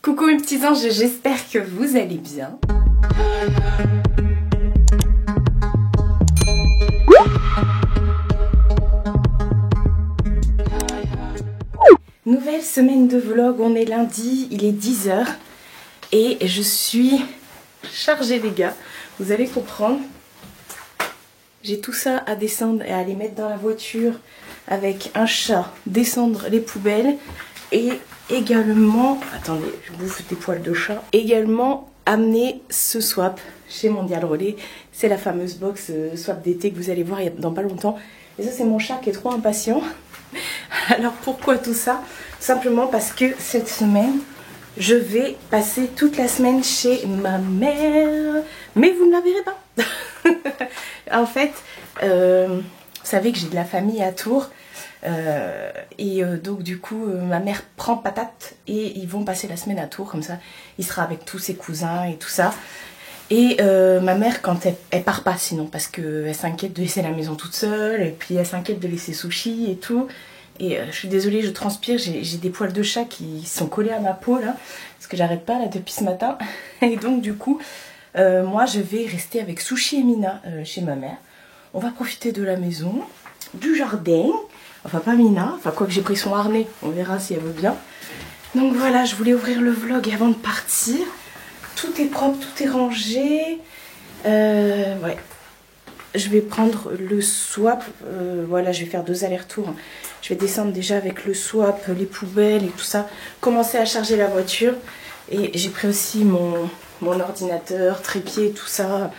Coucou mes petits anges, j'espère que vous allez bien. Nouvelle semaine de vlog, on est lundi, il est 10 h et je suis chargée les gars, vous allez comprendre. J'ai tout ça à descendre et à aller mettre dans la voiture avec un chat, descendre les poubelles et également, attendez, je bouffe des poils de chat, également amener ce swap chez Mondial Relais. C'est la fameuse box swap d'été que vous allez voir dans pas longtemps. Et ça c'est mon chat qui est trop impatient. Alors pourquoi tout ça? Simplement parce que cette semaine, je vais passer toute la semaine chez ma mère. Mais vous ne la verrez pas. En fait, vous savez que j'ai de la famille à Tours. Donc du coup ma mère prend patate et ils vont passer la semaine à Tours, comme ça il sera avec tous ses cousins et tout ça. Et ma mère, quand elle part pas sinon, parce qu'elle s'inquiète de laisser la maison toute seule, et puis elle s'inquiète de laisser Sushi et tout. Et je suis désolée, je transpire, j'ai des poils de chat qui sont collés à ma peau là, parce que j'arrête pas là depuis ce matin. Et donc du coup moi je vais rester avec Sushi et Mina chez ma mère. On va profiter de la maison, du jardin. Enfin pas Mina, enfin quoi que j'ai pris son harnais, on verra si elle veut bien. Donc voilà, je voulais ouvrir le vlog avant de partir. Tout est propre, tout est rangé. Ouais. Je vais prendre le swap, voilà, je vais faire 2 allers-retours. Je vais descendre déjà avec le swap, les poubelles et tout ça. Commencer à charger la voiture. Et j'ai pris aussi mon ordinateur, trépied, tout ça,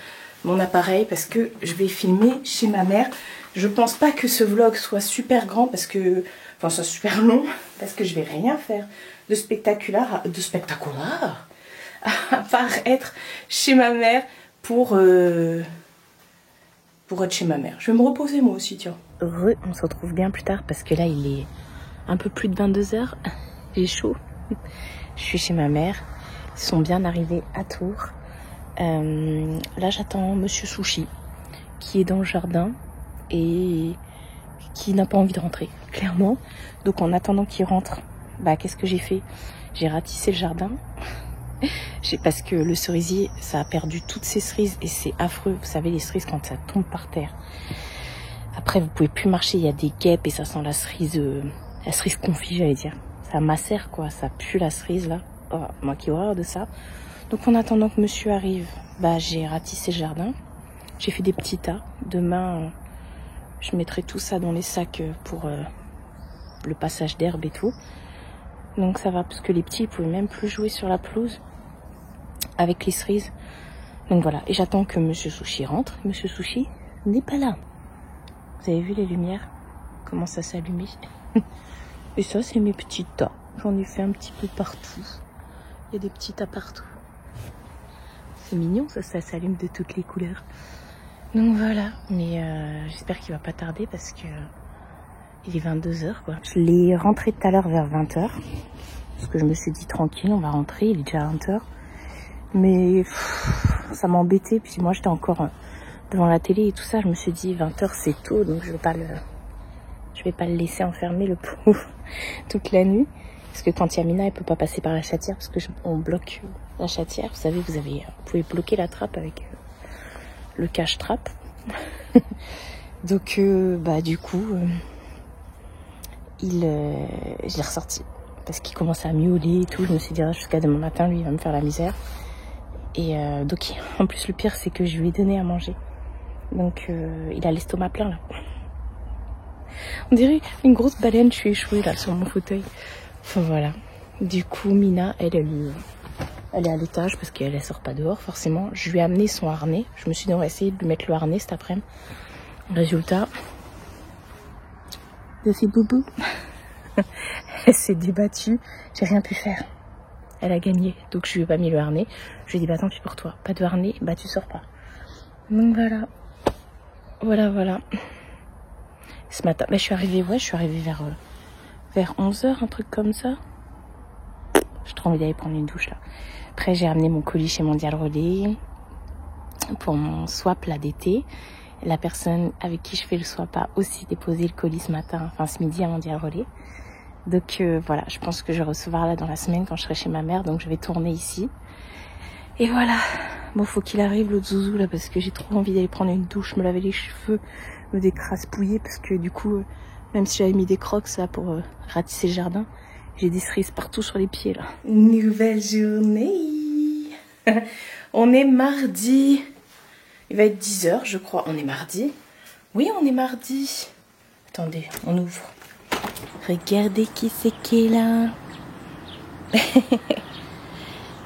mon appareil, parce que je vais filmer chez ma mère. Je pense pas que ce vlog soit super grand parce que, enfin soit super long, parce que je vais rien faire de spectaculaire, à part être chez ma mère pour être chez ma mère. Je vais me reposer moi aussi, tiens. Heureux, on se retrouve bien plus tard parce que là il est un peu plus de 22 h. J'ai chaud. Je suis chez ma mère. Ils sont bien arrivés à Tours. Là j'attends Monsieur Sushi qui est dans le jardin et qui n'a pas envie de rentrer, clairement. Donc en attendant qu'il rentre, bah qu'est-ce que j'ai fait? J'ai ratissé le jardin. Parce que le cerisier, ça a perdu toutes ses cerises et c'est affreux. Vous savez, les cerises quand ça tombe par terre. Après, vous pouvez plus marcher, il y a des guêpes et ça sent la cerise confit, j'allais dire. Ça macère quoi, ça pue la cerise là. Oh, moi qui ai horreur de ça. Donc en attendant que monsieur arrive, bah j'ai ratissé le jardin. J'ai fait des petits tas. Demain, je mettrai tout ça dans les sacs pour le passage d'herbe et tout. Donc ça va, parce que les petits, ils pouvaient même plus jouer sur la pelouse avec les cerises. Donc voilà, et j'attends que Monsieur Sushi rentre. Monsieur Sushi n'est pas là. Vous avez vu les lumières? Comment ça s'allume? Et ça, c'est mes petits tas. J'en ai fait un petit peu partout. Il y a des petits tas partout. C'est mignon, ça s'allume de toutes les couleurs. Donc voilà, mais j'espère qu'il va pas tarder parce que il est 22 h quoi. Je l'ai rentré tout à l'heure vers 20 h. Parce que je me suis dit tranquille, on va rentrer, il est déjà 20 h. Mais ça m'embêtait, puis moi j'étais encore devant la télé et tout ça, je me suis dit 20 h c'est tôt, donc je vais pas le laisser enfermer le pauvre toute la nuit. Parce que quand Yamina elle peut pas passer par la chatière, parce que on bloque la chatière, vous savez, vous pouvez bloquer la trappe avec le cache-trappe. Donc bah du coup je l'ai ressorti parce qu'il commençait à miauler et tout. Je me suis dit jusqu'à demain matin lui il va me faire la misère. Et donc en plus le pire c'est que je lui ai donné à manger. Donc il a l'estomac plein là. On dirait une grosse baleine, je suis échouée là sur mon fauteuil. Enfin voilà. Du coup Mina elle est à l'étage parce qu'elle sort pas dehors forcément. Je lui ai amené son harnais. Je me suis dit on va essayer de lui mettre le harnais cet après-midi. Résultat, de ses boubous. Elle s'est débattue. J'ai rien pu faire. Elle a gagné. Donc je lui ai pas mis le harnais. Je lui ai dit bah tant pis pour toi. Pas de harnais, bah tu sors pas. Donc voilà. Voilà. Ce matin, bah, je suis arrivée vers 11 h, un truc comme ça. J'ai trop envie d'aller prendre une douche là. Après j'ai amené mon colis chez Mondial Relais pour mon swap là d'été. La personne avec qui je fais le swap a aussi déposé le colis ce matin, enfin ce midi à Mondial Relais. Donc voilà, je pense que je vais recevoir là dans la semaine quand je serai chez ma mère. Donc je vais tourner ici. Et voilà. Bon, faut qu'il arrive l'autre zouzou là parce que j'ai trop envie d'aller prendre une douche, me laver les cheveux, me décraspouiller parce que du coup, même si j'avais mis des crocs là pour ratisser le jardin, j'ai des cerises partout sur les pieds là. Nouvelle journée. On est mardi. Il va être 10h je crois. On est mardi. Oui, on est mardi. Attendez, on ouvre. Regardez qui c'est qui est là.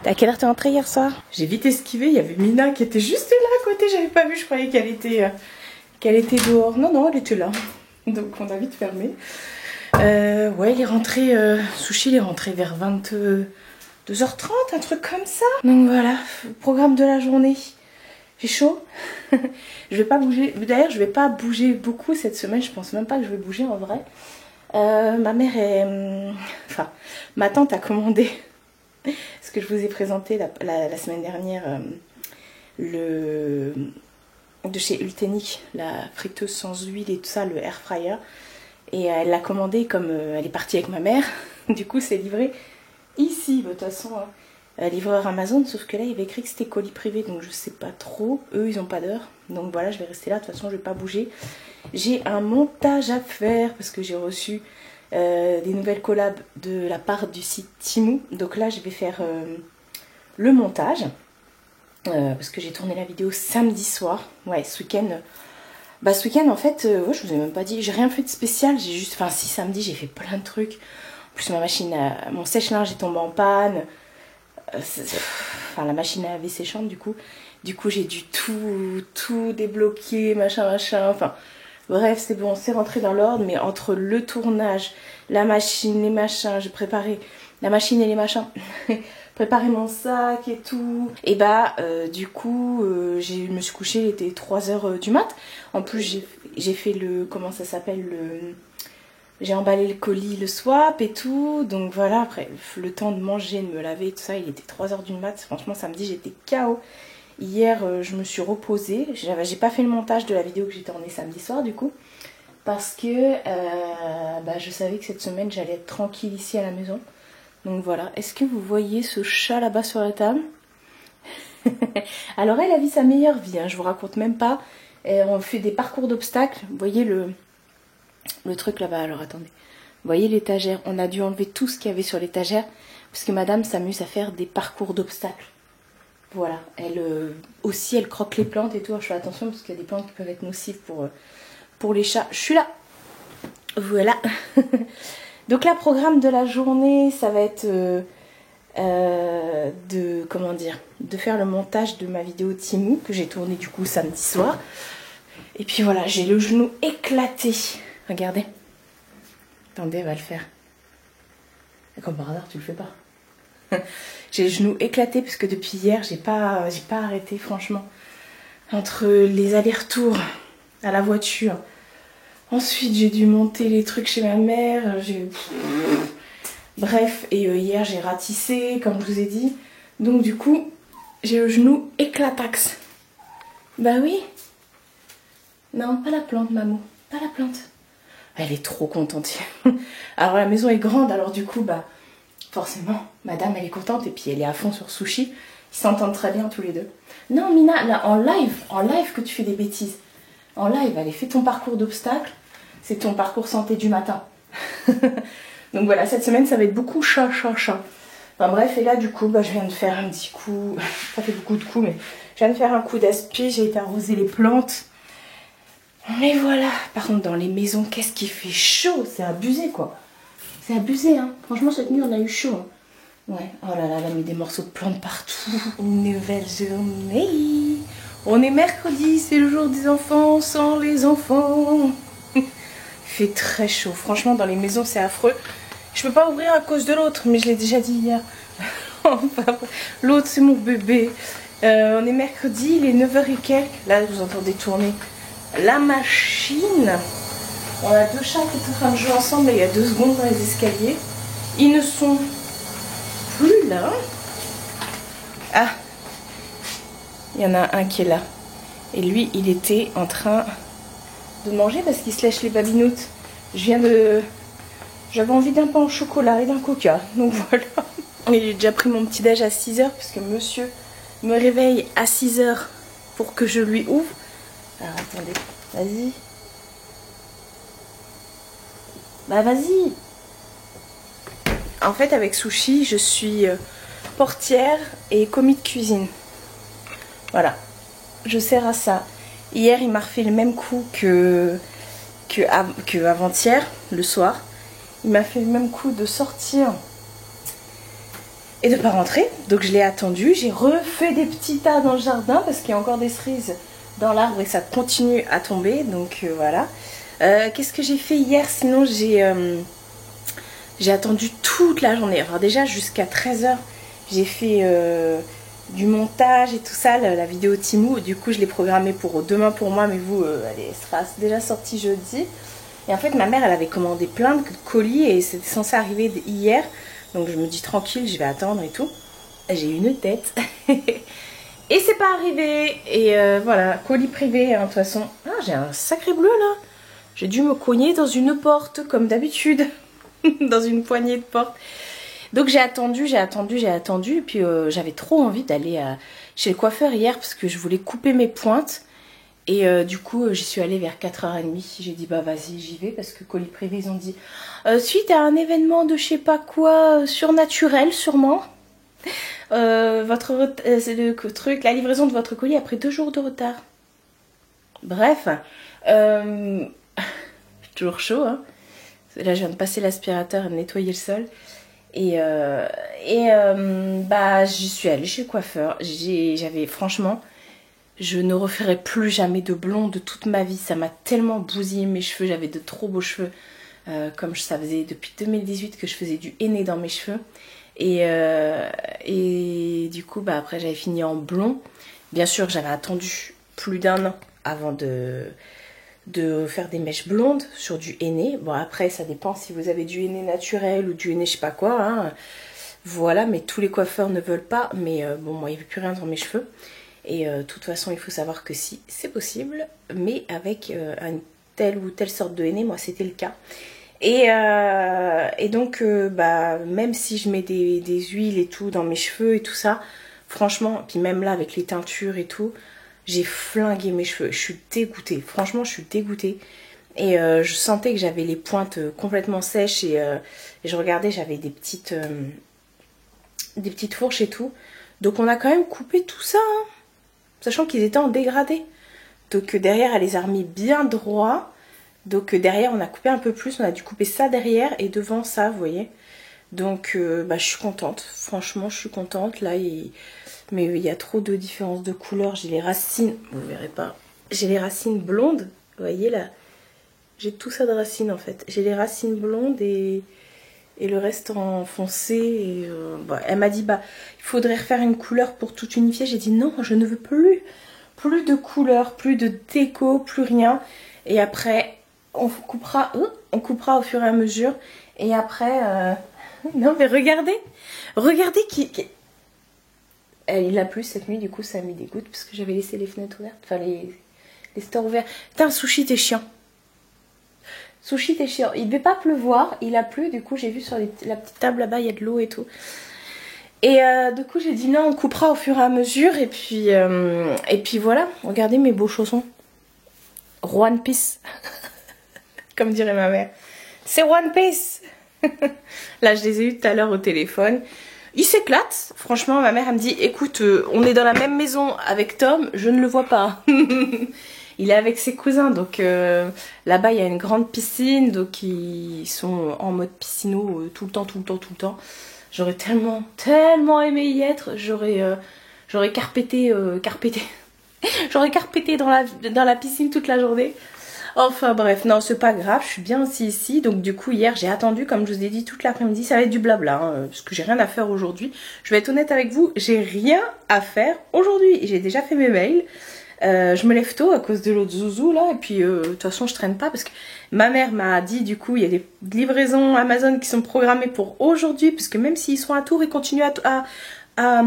À quelle heure t'es rentrée hier soir? J'ai vite esquivé, il y avait Mina qui était juste là à côté, j'avais pas vu, je croyais qu'elle était dehors. Non, non, elle était là. Donc on a vite fermé. Ouais, il est rentré, Sushi, il est rentré vers 22h30, un truc comme ça. Donc voilà, programme de la journée. J'ai chaud. Je vais pas bouger. D'ailleurs, je vais pas bouger beaucoup cette semaine, je pense même pas que je vais bouger en vrai. Ma mère est... Enfin, ma tante a commandé... Ce que je vous ai présenté la semaine dernière, de chez Ultenic, la friteuse sans huile et tout ça, le air fryer. Et elle l'a commandé comme elle est partie avec ma mère. Du coup, c'est livré ici. De toute façon, livreur Amazon, sauf que là, il avait écrit que c'était colis privé, donc je sais pas trop. Eux, ils ont pas d'heure. Donc voilà, je vais rester là. De toute façon, je vais pas bouger. J'ai un montage à faire parce que j'ai reçu... des nouvelles collabs de la part du site Temu. Donc là je vais faire le montage parce que j'ai tourné la vidéo samedi soir. Ouais, ce week-end ce week-end en fait ouais, je vous ai même pas dit, j'ai rien fait de spécial, j'ai juste, enfin si, samedi j'ai fait plein de trucs. En plus ma machine mon sèche-linge est tombé en panne, enfin la machine à laver séchante du coup j'ai dû tout débloquer, machin, enfin bref, c'est bon, c'est rentré dans l'ordre, mais entre le tournage, la machine, les machins, j'ai préparé la machine et les machins, préparé mon sac et tout. Et du coup, je me suis couchée, il était 3h du mat. En plus, j'ai fait le, comment ça s'appelle, j'ai emballé le colis, le swap et tout. Donc voilà, après, le temps de manger, de me laver et tout ça, il était 3h du mat. Franchement, samedi, j'étais KO. Hier, je me suis reposée. J'ai pas fait le montage de la vidéo que j'ai tournée samedi soir, du coup. Parce que je savais que cette semaine, j'allais être tranquille ici à la maison. Donc voilà. Est-ce que vous voyez ce chat là-bas sur la table? Alors, elle a vu sa meilleure vie, hein, je vous raconte même pas. Et on fait des parcours d'obstacles. Vous voyez le truc là-bas? Alors, attendez. Vous voyez l'étagère? On a dû enlever tout ce qu'il y avait sur l'étagère. Parce que madame s'amuse à faire des parcours d'obstacles. Voilà, elle aussi elle croque les plantes et tout. Je fais attention parce qu'il y a des plantes qui peuvent être nocives pour les chats. Je suis là. Voilà. Donc là, programme de la journée, ça va être de faire le montage de ma vidéo Temu que j'ai tournée du coup samedi soir. Et puis voilà, j'ai le genou éclaté. Regardez. Attendez, elle va le faire. Et comme par hasard, tu le fais pas. J'ai le genou éclaté parce que depuis hier j'ai pas arrêté franchement. Entre les allers-retours à la voiture, ensuite j'ai dû monter les trucs chez ma mère, bref, et hier j'ai ratissé comme je vous ai dit. Donc du coup j'ai le genou éclatax. Bah oui. Non, pas la plante maman, pas la plante. Elle est trop contente. Alors la maison est grande, alors du coup forcément, madame, elle est contente et puis elle est à fond sur Sushi. Ils s'entendent très bien tous les deux. Non, Mina, là, en live que tu fais des bêtises. En live, allez, fais ton parcours d'obstacles. C'est ton parcours santé du matin. Donc voilà, cette semaine, ça va être beaucoup chat. Enfin bref, et là, du coup, je viens de faire un petit coup. Ça fait beaucoup de coups, mais je viens de faire un coup d'aspi. J'ai été arroser les plantes. Mais voilà. Par contre, dans les maisons, qu'est-ce qui fait chaud? C'est abusé, quoi. C'est abusé, hein. Franchement, cette nuit, on a eu chaud. Hein. Ouais. Oh là là, elle a mis des morceaux de plantes partout. Une nouvelle journée. On est mercredi, c'est le jour des enfants sans les enfants. Il fait très chaud. Franchement, dans les maisons, c'est affreux. Je peux pas ouvrir à cause de l'autre, mais je l'ai déjà dit hier. Enfin, l'autre, c'est mon bébé. On est mercredi, il est 9h et quelques. Là, vous entendez tourner la machine. On a deux chats qui sont en train de jouer ensemble il y a 2 secondes dans les escaliers. Ils ne sont plus là. Ah, il y en a un qui est là. Et lui, il était en train de manger parce qu'il se lèche les babinoutes. Je viens de J'avais envie d'un pain au chocolat et d'un coca, donc voilà. Et j'ai déjà pris mon petit déj à 6 h parce que monsieur me réveille à 6 h pour que je lui ouvre. Alors attendez, vas-y. Bah vas-y. En fait avec Sushi, je suis portière et commis de cuisine. Voilà, je sers à ça. Hier il m'a refait le même coup que avant-hier, le soir. Il m'a fait le même coup de sortir et de pas rentrer. Donc je l'ai attendu. J'ai refait des petits tas dans le jardin parce qu'il y a encore des cerises dans l'arbre et ça continue à tomber. Donc voilà. Qu'est-ce que j'ai fait hier? Sinon j'ai attendu toute la journée. Alors déjà jusqu'à 13 h j'ai fait du montage et tout ça, la vidéo Timou. Du coup je l'ai programmée pour demain pour moi, mais vous, elle sera déjà sortie jeudi. Et en fait ma mère elle avait commandé plein de colis et c'était censé arriver hier. Donc je me dis tranquille, je vais attendre et tout. J'ai une tête. Et c'est pas arrivé. Et voilà, colis privé hein, de toute façon. Ah, j'ai un sacré bleu là. J'ai dû me cogner dans une porte comme d'habitude. Dans une poignée de porte. Donc j'ai attendu. Et puis j'avais trop envie d'aller chez le coiffeur hier parce que je voulais couper mes pointes. Et du coup j'y suis allée vers 4 h 30. J'ai dit bah vas-y j'y vais parce que colis privé ils ont dit suite à un événement de je sais pas quoi surnaturel sûrement. C'est le truc, la livraison de votre colis a pris 2 jours de retard. Bref, toujours chaud hein. Là je viens de passer l'aspirateur et de nettoyer le sol. Bah j'y suis allée chez le coiffeur. J'avais franchement, je ne referai plus jamais de blond de toute ma vie. Ça m'a tellement bousillé mes cheveux. J'avais de trop beaux cheveux. Comme ça faisait depuis 2018 que je faisais du henné dans mes cheveux. Et du coup, bah, après, j'avais fini en blond. Bien sûr, j'avais attendu plus d'1 an avant de faire des mèches blondes sur du henné. Bon, après, ça dépend si vous avez du henné naturel ou du henné je sais pas quoi. Hein. Voilà, mais tous les coiffeurs ne veulent pas. Mais bon, moi, il n'y avait plus rien dans mes cheveux. Et de toute façon, il faut savoir que si, c'est possible. Mais avec une telle ou telle sorte de henné, moi, c'était le cas. Et donc, bah, même si je mets des huiles et tout dans mes cheveux et tout ça, franchement, puis même là avec les teintures et tout, j'ai flingué mes cheveux. Je suis dégoûtée, franchement, je suis dégoûtée. Et je sentais que j'avais les pointes complètement sèches et je regardais, j'avais des petites fourches et tout. Donc on a quand même coupé tout ça, hein, sachant qu'ils étaient en dégradé. Donc derrière, elle les a remis bien droits. Donc derrière on a coupé un peu plus, on a dû couper ça derrière et devant ça, vous voyez. Donc bah, je suis contente, franchement je suis contente. Là, mais il y a trop de différences de couleurs, j'ai les racines, vous verrez pas, j'ai les racines blondes, vous voyez là. J'ai tout ça de racines en fait, j'ai les racines blondes et le reste en foncé. Et, bah, elle m'a dit bah il faudrait refaire une couleur pour tout unifier. J'ai dit non, je ne veux plus de couleurs, plus de déco, plus rien. Et après on coupera au fur et à mesure. Et après non mais regardez il a plu cette nuit, du coup ça me dégoûte parce que j'avais laissé les fenêtres ouvertes, enfin les stores ouverts. Putain, Sushi t'es chiant. Sushi t'es chiant. Il devait pas pleuvoir, il a plu, du coup j'ai vu sur la petite table là-bas il y a de l'eau et tout. Et du coup j'ai dit non, on coupera au fur et à mesure. Et puis voilà, regardez mes beaux chaussons. One Piece. Comme dirait ma mère. C'est One Piece. Là je les ai eu tout à l'heure au téléphone. Il s'éclate. Franchement ma mère elle me dit écoute on est dans la même maison avec Tom, je ne le vois pas. Il est avec ses cousins, donc là-bas il y a une grande piscine, donc ils sont en mode piscino tout le temps. J'aurais tellement aimé y être, j'aurais carpété j'aurais carpété dans la piscine toute la journée. Enfin bref, non c'est pas grave, je suis bien aussi ici. Donc du coup hier j'ai attendu, comme je vous ai dit, toute l'après-midi. Ça va être du blabla hein, parce que j'ai rien à faire aujourd'hui. Je vais être honnête avec vous, j'ai rien à faire aujourd'hui. J'ai déjà fait mes mails. Je me lève tôt à cause de l'autre zouzou là. Et puis de toute façon je traîne pas parce que ma mère m'a dit du coup il y a des livraisons Amazon qui sont programmées pour aujourd'hui. Parce que même s'ils sont à Tours, ils continuent à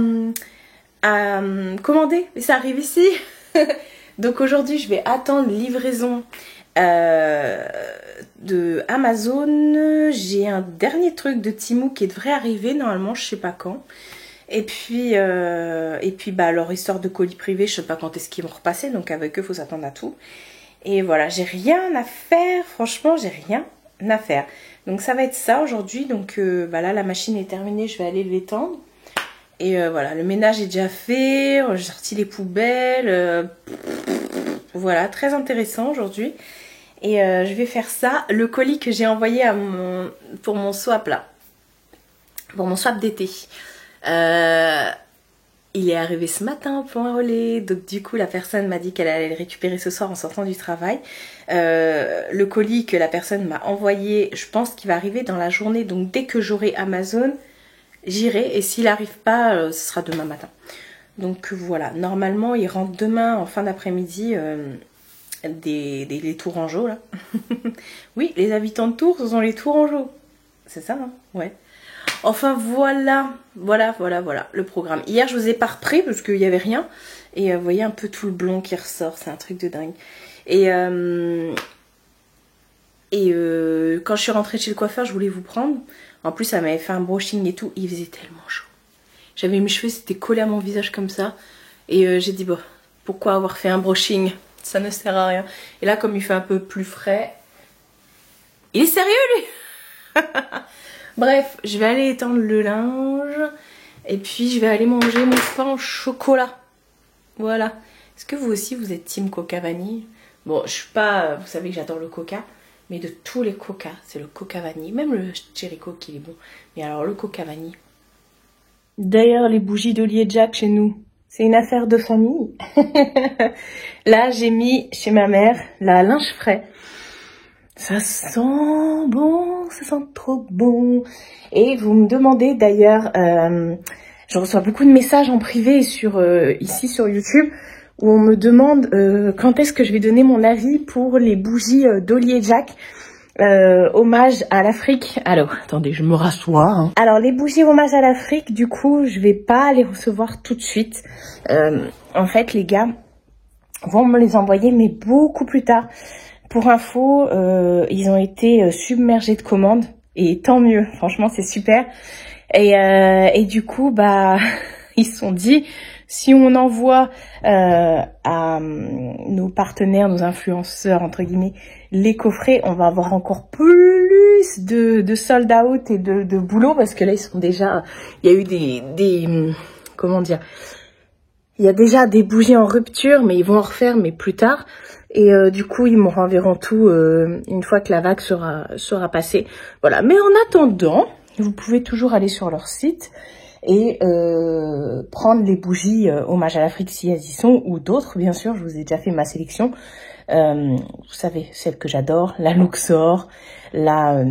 commander. Mais ça arrive ici. Donc aujourd'hui je vais attendre livraison de Amazon. J'ai un dernier truc de Temu qui devrait arriver normalement, je sais pas quand. Et puis bah, leur histoire de colis privé, je sais pas quand est-ce qu'ils vont repasser, donc avec eux, faut s'attendre à tout. Et voilà, j'ai rien à faire, franchement, j'ai rien à faire. Donc ça va être ça aujourd'hui, donc bah là, la machine est terminée, je vais aller l'étendre. Et voilà, le ménage est déjà fait, j'ai sorti les poubelles, voilà, très intéressant aujourd'hui. Et je vais faire ça, le colis que j'ai envoyé à pour mon swap là, pour mon swap d'été. Il est arrivé ce matin pour un relais, donc du coup la personne m'a dit qu'elle allait le récupérer ce soir en sortant du travail. Le colis que la personne m'a envoyé, je pense qu'il va arriver dans la journée, donc dès que j'aurai Amazon, j'irai, et s'il n'arrive pas, ce sera demain matin. Donc voilà, normalement il rentre demain en fin d'après-midi, les Tourangeaux là. Oui, les habitants de Tours, ce sont les Tourangeaux. C'est ça, hein? Ouais. Enfin voilà, le programme. Hier je vous ai pas repris parce qu'il n'y avait rien. Et vous voyez un peu tout le blond qui ressort, c'est un truc de dingue. Et quand je suis rentrée chez le coiffeur, je voulais vous prendre. En plus ça m'avait fait un brushing et tout, il faisait tellement chaud. J'avais mes cheveux, c'était collé à mon visage comme ça. Et j'ai dit bon, pourquoi avoir fait un brushing? Ça ne sert à rien. Et là comme il fait un peu plus frais, il est sérieux lui? Bref, je vais aller étendre le linge. Et puis je vais aller manger mon pain au chocolat. Voilà. Est-ce que vous aussi vous êtes team coca vanille? Bon, je suis pas... Vous savez que j'adore le coca. Mais de tous les coca, c'est le coca vanille. Même le cherry coke qui est bon. Mais alors le coca vanille. D'ailleurs, les bougies d'Olier Jack chez nous, c'est une affaire de famille. Là, j'ai mis chez ma mère la linge frais. Ça sent bon, ça sent trop bon. Et vous me demandez d'ailleurs, je reçois beaucoup de messages en privé sur ici sur YouTube où on me demande quand est-ce que je vais donner mon avis pour les bougies d'Olier Jack hommage à l'Afrique. Alors, attendez, je me rassois. Hein. Alors, les bougies hommage à l'Afrique, du coup, je vais pas les recevoir tout de suite. En fait, les gars vont me les envoyer, mais beaucoup plus tard. Pour info, ils ont été submergés de commandes et tant mieux, franchement c'est super. Et du coup, bah, ils se sont dit, si on envoie à nos partenaires, nos influenceurs entre guillemets, les coffrets, on va avoir encore plus de sold out et de boulot parce que là ils sont déjà, il y a eu des comment dire, il y a déjà des bougies en rupture, mais ils vont en refaire, mais plus tard. Et du coup, ils me renverront tout une fois que la vague sera passée. Voilà. Mais en attendant, vous pouvez toujours aller sur leur site et prendre les bougies hommage à l'Afrique si elles y sont, ou d'autres, bien sûr. Je vous ai déjà fait ma sélection. Vous savez, celle que j'adore, la Luxor, la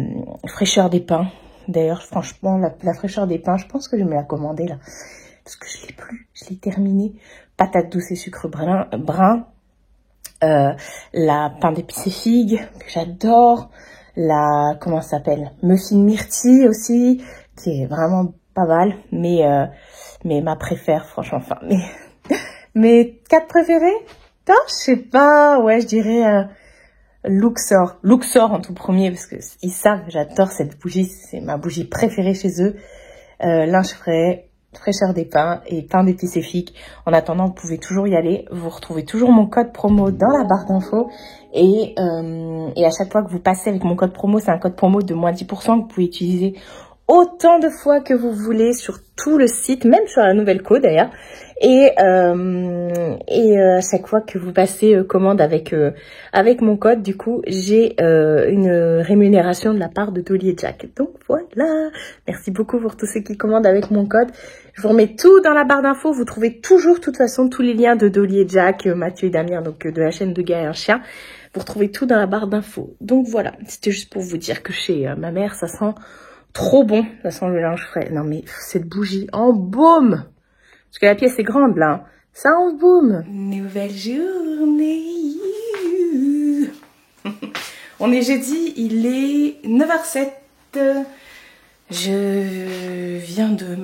fraîcheur des pins. D'ailleurs, franchement, la fraîcheur des pins, je pense que je vais me la commander là. Parce que je l'ai plus, je l'ai terminé. Patate douce et sucre brun. La pain d'épices et figues que j'adore, la comment ça s'appelle, muffin myrtille aussi qui est vraiment pas mal, mais ma préfère franchement, enfin mes 4 préférés, non je sais pas, ouais je dirais Luxor en tout premier parce que ils savent que j'adore cette bougie, c'est ma bougie préférée chez eux. Linge frais, fraîcheur des pains et pain d'épices et figues. En attendant, vous pouvez toujours y aller. Vous retrouvez toujours mon code promo dans la barre d'infos. Et à chaque fois que vous passez avec mon code promo, c'est un code promo de moins 10% que vous pouvez utiliser autant de fois que vous voulez sur tout le site, même sur la nouvelle co d'ailleurs. Et à chaque fois que vous passez commande avec mon code, du coup, j'ai une rémunération de la part de Dolly et Jack. Donc voilà, merci beaucoup pour tous ceux qui commandent avec mon code. Je vous remets tout dans la barre d'infos. Vous trouvez toujours, de toute façon, tous les liens de Dolly et Jack, Mathieu et Damien, donc de la chaîne de Gars et un chien. Vous retrouvez tout dans la barre d'infos. Donc voilà, c'était juste pour vous dire que chez ma mère, ça sent trop bon. Ça sent le linge frais. Non mais cette bougie en baume. Parce que la pièce est grande là. Ça en baume. Nouvelle journée. On est jeudi, il est 9h07. Je viens de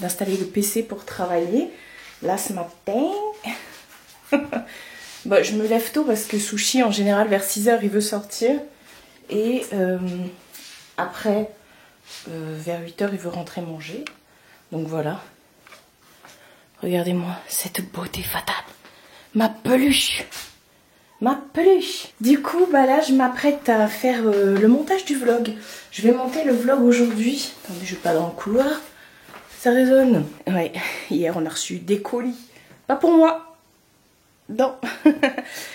d'installer le PC pour travailler. Là ce matin. Bah, je me lève tôt parce que Sushi, en général, vers 6h, il veut sortir. Et après, vers 8h, il veut rentrer manger. Donc voilà. Regardez-moi cette beauté fatale. Ma peluche. Ma peluche. Du coup, bah là, je m'apprête à faire le montage du vlog. Je vais monter le vlog aujourd'hui. Attendez, je vais pas dans le couloir. Ça résonne. Ouais, hier, on a reçu des colis. Pas pour moi. Non.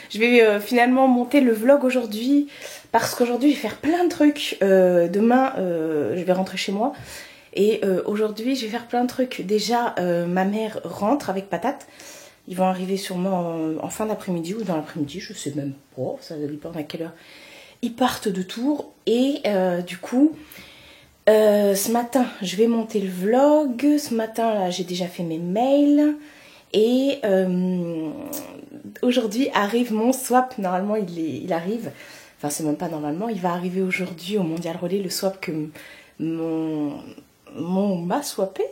Je vais finalement monter le vlog aujourd'hui. Parce qu'aujourd'hui, je vais faire plein de trucs. Demain, je vais rentrer chez moi. Et aujourd'hui, je vais faire plein de trucs. Déjà, ma mère rentre avec Patate. Ils vont arriver sûrement en fin d'après-midi ou dans l'après-midi, je sais même pas, ça dépend à quelle heure. Ils partent de Tours et du coup, ce matin, je vais monter le vlog. Ce matin, là, j'ai déjà fait mes mails. Et aujourd'hui arrive mon swap. Normalement, il arrive. Enfin, c'est même pas normalement. Il va arriver aujourd'hui au Mondial Relais, le swap que m'a swappé,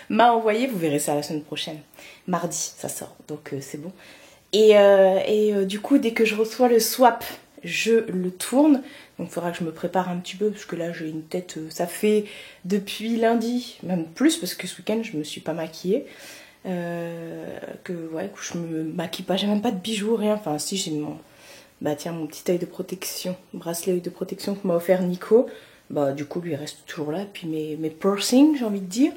m'a envoyé, vous verrez ça la semaine prochaine. Mardi, ça sort, donc c'est bon. Et du coup, dès que je reçois le swap, je le tourne. Donc il faudra que je me prépare un petit peu, parce que là j'ai une tête, ça fait depuis lundi, même plus, parce que ce week-end je me suis pas maquillée. Que je me maquille pas, j'ai même pas de bijoux, rien. Enfin si, j'ai mon, bah tiens, mon petit œil de protection, bracelet œil de protection que m'a offert Nico. Bah du coup lui il reste toujours là, puis mes piercings, j'ai envie de dire.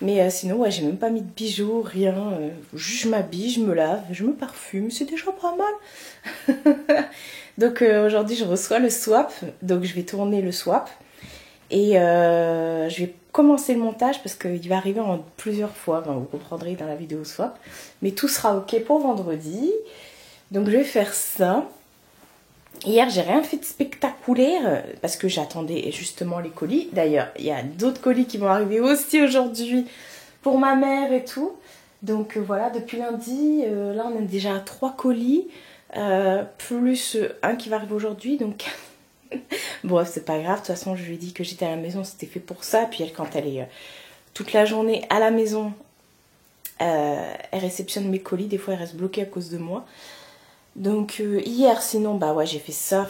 Mais sinon ouais, j'ai même pas mis de bijoux, rien. Juste je m'habille, je me lave, je me parfume, c'est déjà pas mal. Donc aujourd'hui je reçois le swap, donc je vais tourner le swap. Et je vais commencer le montage parce qu'il va arriver en plusieurs fois, enfin, vous comprendrez dans la vidéo swap. Mais tout sera ok pour vendredi. Donc je vais faire ça. Hier, j'ai rien fait de spectaculaire parce que j'attendais justement les colis. D'ailleurs, il y a d'autres colis qui vont arriver aussi aujourd'hui pour ma mère et tout. Donc voilà, depuis lundi, là on est déjà à 3 colis, plus un qui va arriver aujourd'hui. Donc bon, c'est pas grave, de toute façon je lui ai dit que j'étais à la maison, c'était fait pour ça. Puis elle, quand elle est toute la journée à la maison, elle réceptionne mes colis. Des fois elle reste bloquée à cause de moi. Donc hier, sinon, bah ouais, j'ai fait ça,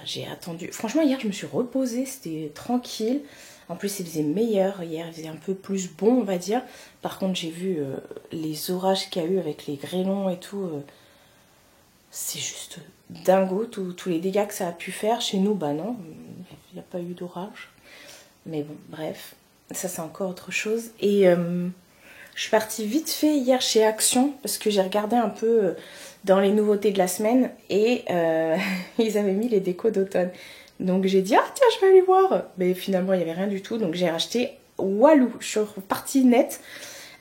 j'ai attendu. Franchement, hier, je me suis reposée, c'était tranquille. En plus, il faisait meilleur, hier, il faisait un peu plus bon, on va dire. Par contre, j'ai vu les orages qu'il y a eu avec les grêlons et tout. C'est juste dingo, tous les dégâts que ça a pu faire. Chez nous, bah non, il n'y a pas eu d'orage. Mais bon, bref, ça c'est encore autre chose. Et je suis partie vite fait hier chez Action, parce que j'ai regardé un peu dans les nouveautés de la semaine et ils avaient mis les décos d'automne. Donc j'ai dit, ah tiens, je vais aller voir. Mais finalement, il n'y avait rien du tout. Donc j'ai racheté Walou. Je suis repartie nette.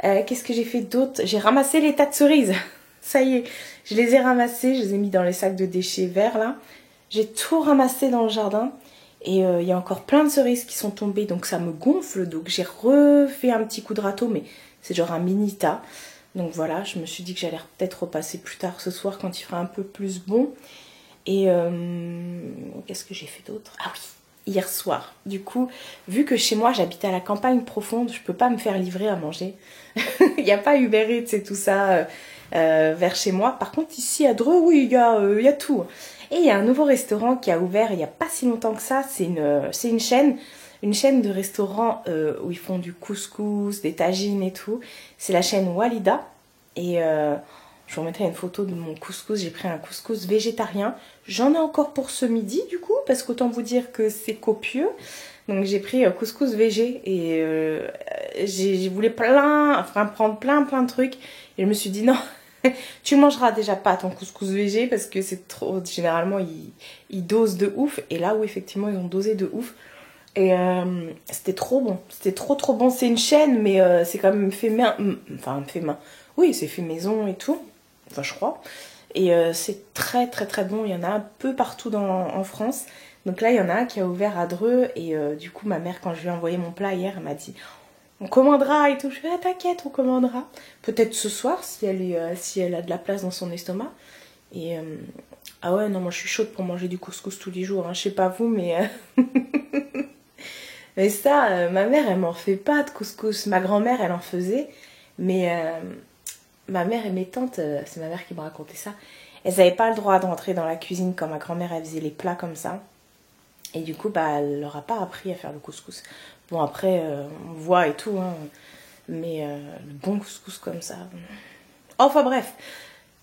Qu'est-ce que j'ai fait d'autre? J'ai ramassé les tas de cerises. Ça y est, je les ai ramassés. Je les ai mis dans les sacs de déchets verts là. J'ai tout ramassé dans le jardin. Et il y a encore plein de cerises qui sont tombées. Donc ça me gonfle. Donc j'ai refait un petit coup de râteau. Mais c'est genre un mini tas. Donc voilà, je me suis dit que j'allais peut-être repasser plus tard ce soir quand il fera un peu plus bon. Et qu'est-ce que j'ai fait d'autre? Ah oui, hier soir. Du coup, vu que chez moi j'habite à la campagne profonde, je peux pas me faire livrer à manger. Il n'y a pas Uber Eats et tout ça vers chez moi. Par contre ici à Dreux, oui, il y a tout. Et il y a un nouveau restaurant qui a ouvert il n'y a pas si longtemps que ça. C'est une chaîne. Une chaîne de restaurants où ils font du couscous, des tagines et tout. C'est la chaîne Walida. Et je vous remettrai une photo de mon couscous. J'ai pris un couscous végétarien. J'en ai encore pour ce midi du coup, parce qu'autant vous dire que c'est copieux. Donc j'ai pris couscous végé et j'ai voulu prendre plein de trucs. Et je me suis dit non, tu mangeras déjà pas ton couscous végé parce que c'est trop... Généralement ils dosent de ouf. Et là où effectivement ils ont dosé de ouf. Et c'était trop bon, c'était trop bon. C'est une chaîne, mais c'est quand même fait main. Enfin, fait main. Oui, c'est fait maison et tout. Enfin, je crois. Et c'est très bon. Il y en a un peu partout en France. Donc là, il y en a un qui a ouvert à Dreux. Et du coup, ma mère, quand je lui ai envoyé mon plat hier, elle m'a dit on commandera et tout. Je fais ah, t'inquiète, on commandera. Peut-être ce soir, si elle a de la place dans son estomac. Et ah ouais, non, moi je suis chaude pour manger du couscous tous les jours. Hein. Je sais pas vous, mais. Mais ça, ma mère, elle m'en fait pas de couscous. Ma grand-mère, elle en faisait. Mais ma mère et mes tantes, c'est ma mère qui me racontait ça, elles n'avaient pas le droit de rentrer dans la cuisine quand ma grand-mère elle faisait les plats comme ça. Et du coup, bah, elle leur a pas appris à faire le couscous. Bon, après, on voit et tout, hein, mais le bon couscous comme ça... Enfin bref,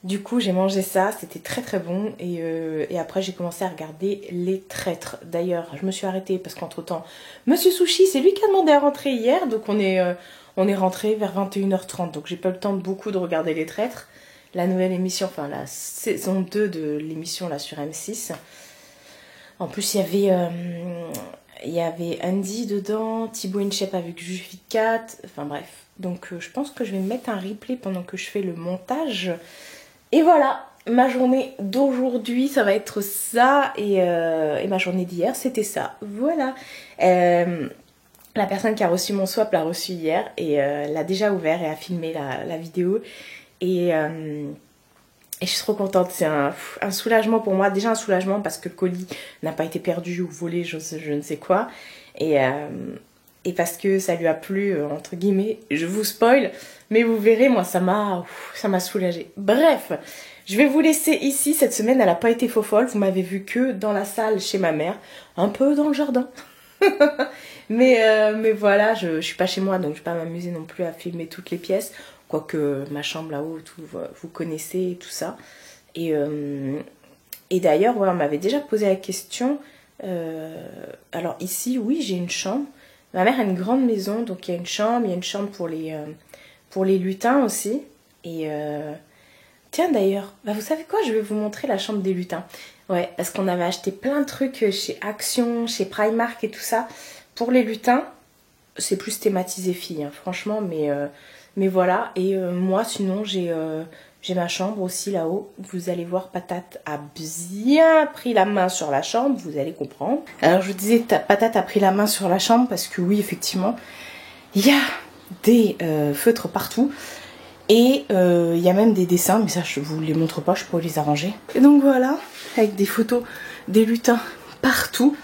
du coup, j'ai mangé ça, c'était très très bon. Et après, j'ai commencé à regarder Les Traîtres. D'ailleurs, je me suis arrêtée parce qu'entre-temps, Monsieur Sushi, c'est lui qui a demandé à rentrer hier. Donc on est rentré vers 21h30. Donc j'ai pas eu le temps de beaucoup de regarder Les Traîtres. La nouvelle émission, enfin la saison 2 de l'émission là sur M6. En plus, il y avait Andy dedans, Thibaut InShape avec Jufi 4, enfin bref. Donc je pense que je vais mettre un replay pendant que je fais le montage. Et voilà, ma journée d'aujourd'hui, ça va être ça. Et ma journée d'hier, c'était ça. Voilà. La personne qui a reçu mon swap l'a reçu hier et l'a déjà ouvert et a filmé la vidéo. Et je suis trop contente, c'est un soulagement pour moi. Déjà un soulagement parce que le colis n'a pas été perdu ou volé, je ne sais quoi. Et parce que ça lui a plu, entre guillemets. Je vous spoil, mais vous verrez, moi ça m'a soulagée. Bref, je vais vous laisser ici. Cette semaine, elle n'a pas été faux folle. Vous m'avez vu que dans la salle chez ma mère, un peu dans le jardin. mais voilà, je suis pas chez moi, donc je vais pas m'amuser non plus à filmer toutes les pièces. Quoique ma chambre là-haut, vous connaissez et tout ça. Et d'ailleurs, ouais, on m'avait déjà posé la question. Alors ici, oui, j'ai une chambre. Ma mère a une grande maison, donc il y a une chambre pour les lutins aussi. Et tiens d'ailleurs, bah, vous savez quoi, je vais vous montrer la chambre des lutins. Ouais, parce qu'on avait acheté plein de trucs chez Action, chez Primark et tout ça. Pour les lutins, c'est plus thématisé filles, hein, franchement, mais voilà. Et moi, sinon, j'ai ma chambre aussi là-haut. Vous allez voir, Patate a bien pris la main sur la chambre, vous allez comprendre. Alors, je vous disais, Patate a pris la main sur la chambre parce que oui, effectivement, il y a des feutres partout. Et il y a même des dessins, mais ça, je vous les montre pas, je peux les arranger. Et donc voilà, avec des photos des lutins partout.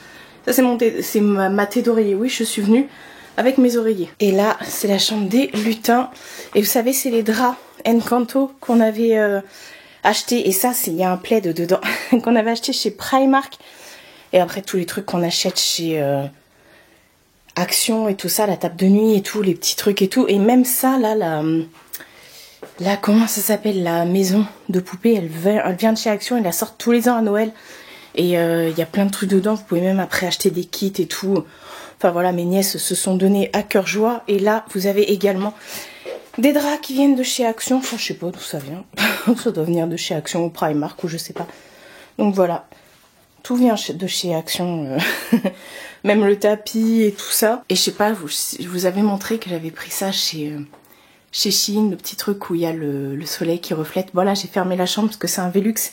Ça, c'est ma thé d'oreiller. Oui, je suis venue avec mes oreillers. Et là, c'est la chambre des lutins. Et vous savez, c'est les draps Encanto qu'on avait acheté. Et ça, il y a un plaid dedans qu'on avait acheté chez Primark. Et après, tous les trucs qu'on achète chez Action et tout ça, la table de nuit et tout, les petits trucs et tout. Et même ça, là, comment ça s'appelle, la maison de poupée, elle vient de chez Action. Ils la sortent tous les ans à Noël. Et il y a plein de trucs dedans. Vous pouvez même après acheter des kits et tout. Enfin voilà, mes nièces se sont données à cœur joie. Et là, vous avez également des draps qui viennent de chez Action. Enfin, je sais pas d'où ça vient. Ça doit venir de chez Action ou Primark ou je sais pas. Donc voilà, tout vient de chez Action. Même le tapis et tout ça. Et je sais pas, je vous avais montré que j'avais pris ça chez Shein, le petit truc où il y a le soleil qui reflète. Voilà, j'ai fermé la chambre parce que c'est un Velux.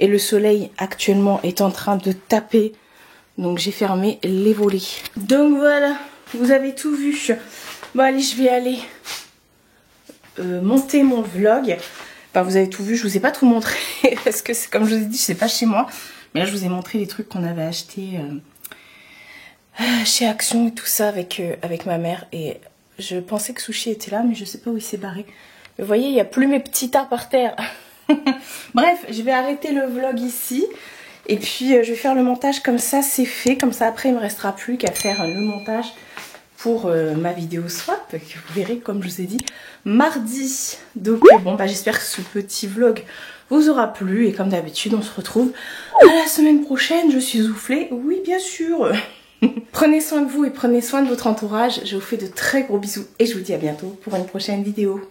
Et le soleil actuellement est en train de taper. Donc j'ai fermé les volets. Donc voilà, vous avez tout vu. Bon allez, je vais aller monter mon vlog. Enfin, vous avez tout vu, je vous ai pas tout montré. Parce que comme je vous ai dit, c'est pas chez moi. Mais là je vous ai montré les trucs qu'on avait achetés chez Action et tout ça avec ma mère. Et je pensais que Sushi était là, mais je sais pas où il s'est barré. Mais vous voyez, il n'y a plus mes petits tas par terre. Bref, je vais arrêter le vlog ici. Et puis je vais faire le montage comme ça, c'est fait. Comme ça après il me restera plus qu'à faire le montage pour ma vidéo swap. Que vous verrez comme je vous ai dit mardi. Donc bon bah j'espère que ce petit vlog vous aura plu. Et comme d'habitude on se retrouve à la semaine prochaine. Je suis soufflée, oui bien sûr. Prenez soin de vous et prenez soin de votre entourage. Je vous fais de très gros bisous. Et je vous dis à bientôt pour une prochaine vidéo.